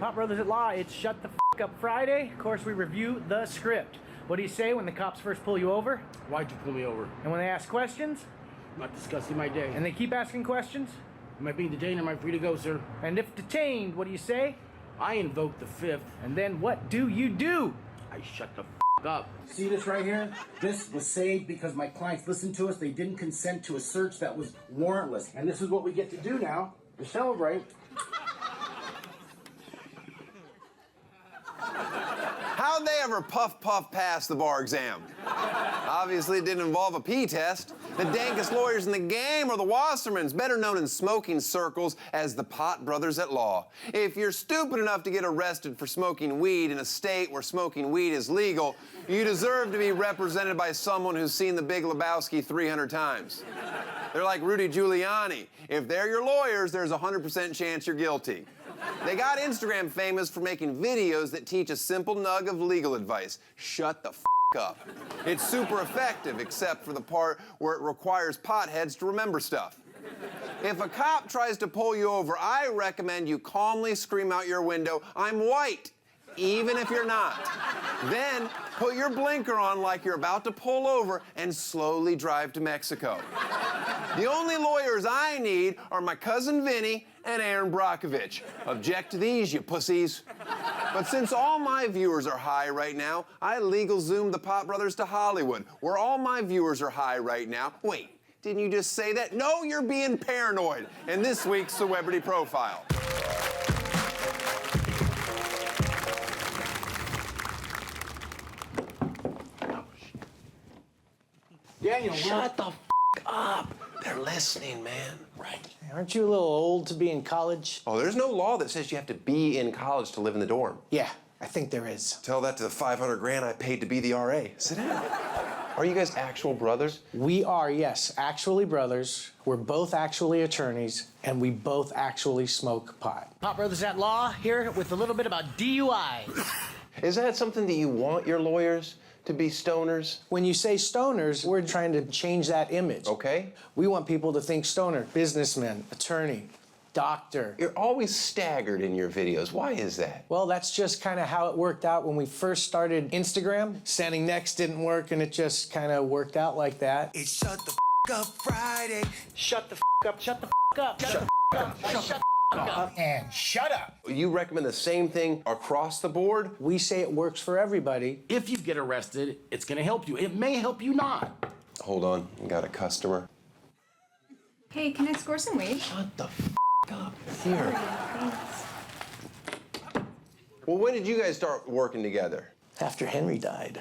Pot Brothers at Law, it's Shut the F Up Friday. Of course, we review the script. What do you say when the cops first pull you over? Why'd you pull me over? And when they ask questions? I'm not discussing my day. And they keep asking questions? Am I being detained or am I free to go, sir? And if detained, what do you say? I invoke the fifth. And then what do you do? I shut the F up. See this right here? This was saved because my clients listened to us. They didn't consent to a search that was warrantless. And this is what we get to do now to celebrate. How'd they ever puff pass the bar exam? Obviously it didn't involve a pee test. The dankest lawyers in the game are the Wassermans, better known in smoking circles as the Pot Brothers at Law. If you're stupid enough to get arrested for smoking weed in a state where smoking weed is legal, you deserve to be represented by someone who's seen The Big Lebowski 300 times. They're like Rudy Giuliani. If they're your lawyers, there's a 100% chance you're guilty. They got Instagram famous for making videos that teach a simple nug of legal advice. Shut the F up. It's super effective, except for the part where it requires potheads to remember stuff. If a cop tries to pull you over, I recommend you calmly scream out your window, "I'm white," even if you're not. Then put your blinker on like you're about to pull over and slowly drive to Mexico. The only lawyers I need are my cousin Vinny and Aaron Brockovich. Object to these, you pussies. But since all my viewers are high right now, I legal zoomed the Pot Brothers to Hollywood, where all my viewers are high right now. Wait, didn't you just say that? No, you're being paranoid. In this week's CeWEBrity Profile. Daniel, Shut the F up. They're listening, man. Right. Aren't you a little old to be in college? Oh, there's no law that says you have to be in college to live in the dorm. Yeah, I think there is. Tell that to the 500 grand I paid to be the RA. Sit down. Are you guys actual brothers? We are, yes, actually brothers. We're both actually attorneys, and we both actually smoke pot. Pot Brothers at Law here with a little bit about DUI. Is that something that you want your lawyers to be stoners? When you say stoners, we're trying to change that image. Okay. We want people to think stoner, businessman, attorney, doctor. You're always staggered in your videos. Why is that? Well, that's just kind of how it worked out when we first started Instagram. Standing next didn't work, and it just kind of worked out like that. It's Shut the F Up Friday. Shut the F up, shut the F up, shut the F up, shut the F up, and shut up. You recommend the same thing across the board? We say it works for everybody. if you get arrested, it's gonna help you. It may help you not. Hold on, we got a customer. Hey, can I score some weed? Shut the F up. Here. Thanks. Well, when did you guys start working together? After Henry died.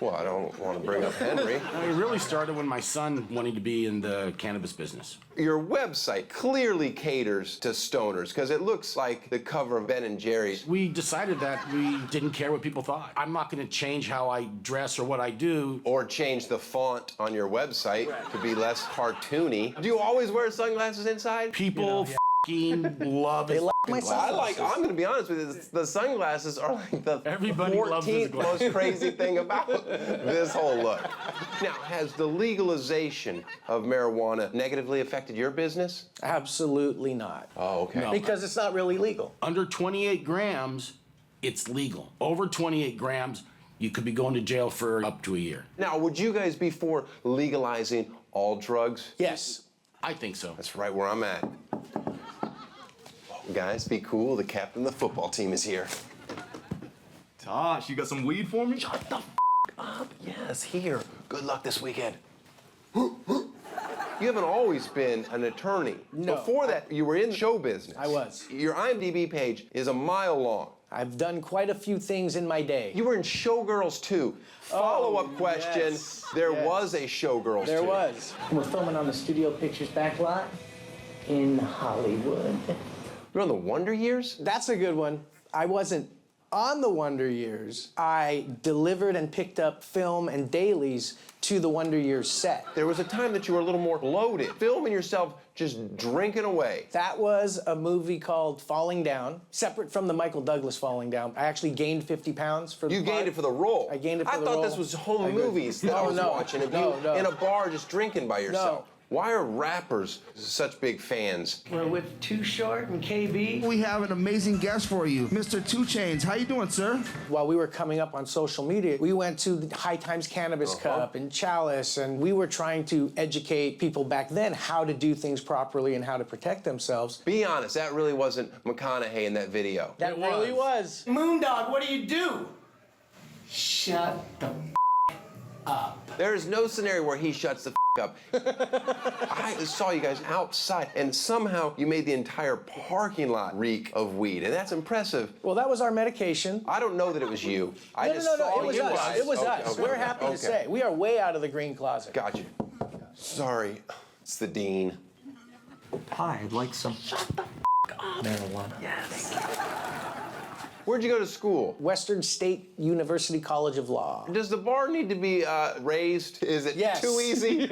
Well, I don't want to bring up Henry. It really started when my son wanted to be in the cannabis business. Your website clearly caters to stoners because it looks like the cover of Ben & Jerry's. We decided that we didn't care what people thought. I'm not gonna change how I dress or what I do. Or change the font on your website to be less cartoony. Do you always wear sunglasses inside? People f***ing love his my glasses. I'm gonna be honest with you, the sunglasses are like the Everybody loves his 14th most glasses. crazy thing about this whole look. Now, has the legalization of marijuana negatively affected your business? Absolutely not. Oh, okay. No. Because it's not really legal. Under 28 grams, it's legal. Over 28 grams, you could be going to jail for up to a year. Now, would you guys be for legalizing all drugs? Yes. I think so. That's right where I'm at. Guys, be cool. The captain of the football team is here. Tosh, you got some weed for me? Shut the F up. Yes, here. Good luck this weekend. You haven't always been an attorney. No. Before that, you were in show business. I was. Your IMDb page is a mile long. I've done quite a few things in my day. You were in Showgirls 2. Follow-up question, yes, there yes. was a Showgirls 2. There was. We're filming on the Studio Pictures backlot in Hollywood. You're on the Wonder Years? That's a good one. I wasn't on the Wonder Years. I delivered and picked up film and dailies to the Wonder Years set. There was a time that you were a little more loaded, filming yourself just drinking away. That was a movie called Falling Down, separate from the Michael Douglas Falling Down. I actually gained 50 pounds for the You part. gained it for the role. I gained it for the I thought role. this was home I did. movies that I was watching of you no. in a bar just drinking by yourself. No, Why are rappers such big fans? Well, with Too Short and KB. We have an amazing guest for you, Mr. 2 Chainz. How you doing, sir? While we were coming up on social media, we went to the High Times Cannabis Cup and Chalice, and we were trying to educate people back then how to do things properly and how to protect themselves. Be honest, that really wasn't McConaughey in that video. That really was. Moondog, what do? Shut the up. There is no scenario where he shuts the up. I saw you guys outside, and somehow you made the entire parking lot reek of weed, and that's impressive. Well, that was our medication. I don't know that it was you. I No, just no, saw it was you us. guys. It was Okay, us. okay, We're okay, happy okay. to say. We are way out of the green closet. Got you. Sorry. It's the dean. Hi, I'd like some marijuana. Yes. Where'd you go to school? Western State University College of Law. Does the bar need to be raised? Is it Yes. too easy?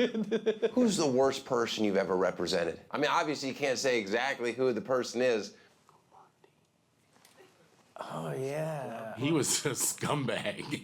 Who's the worst person you've ever represented? I mean, obviously you can't say exactly who the person is. Oh, yeah. He was a scumbag.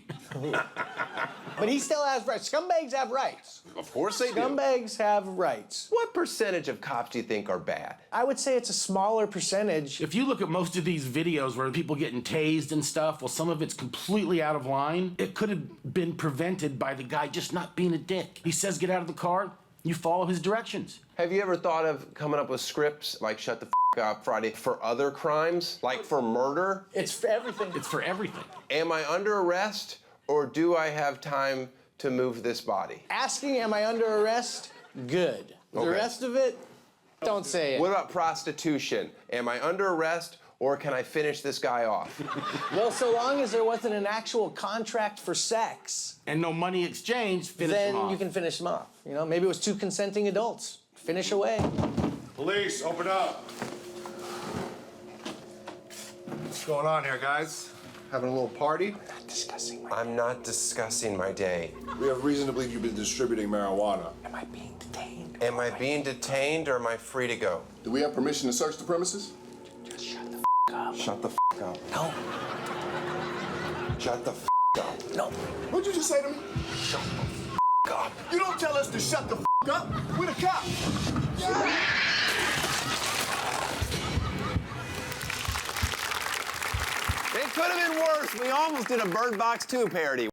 But he still has rights. Scumbags have rights. Of course they do. Scumbags have rights. What percentage of cops do you think are bad? I would say it's a smaller percentage. If you look at most of these videos where people getting tased and stuff, well, some of it's completely out of line. It could have been prevented by the guy just not being a dick. He says get out of the car, you follow his directions. Have you ever thought of coming up with scripts like Shut the Up Friday for other crimes? Like for murder? It's for everything. It's for everything. Am I under arrest or do I have time to move this body? Asking, am I under arrest? Good. The Okay. rest of it, don't say it. What about prostitution? Am I under arrest or can I finish this guy off? Well, so long as there wasn't an actual contract for sex, And no money exchanged, finish then him off. you can finish them off. You know, maybe it was two consenting adults. Finish away. Police, open up. What's going on here, guys? Having a little party? I'm not discussing my day. We have reason to believe you've been distributing marijuana. Am I being detained? Am I being detained or am I free to go? Do we have permission to search the premises? Just shut the up. Shut the up. No. Shut the up. No. What'd you just say to me? Shut the up. You don't tell us to shut the up. We're the cops. It could have been worse. We almost did a Bird Box 2 parody.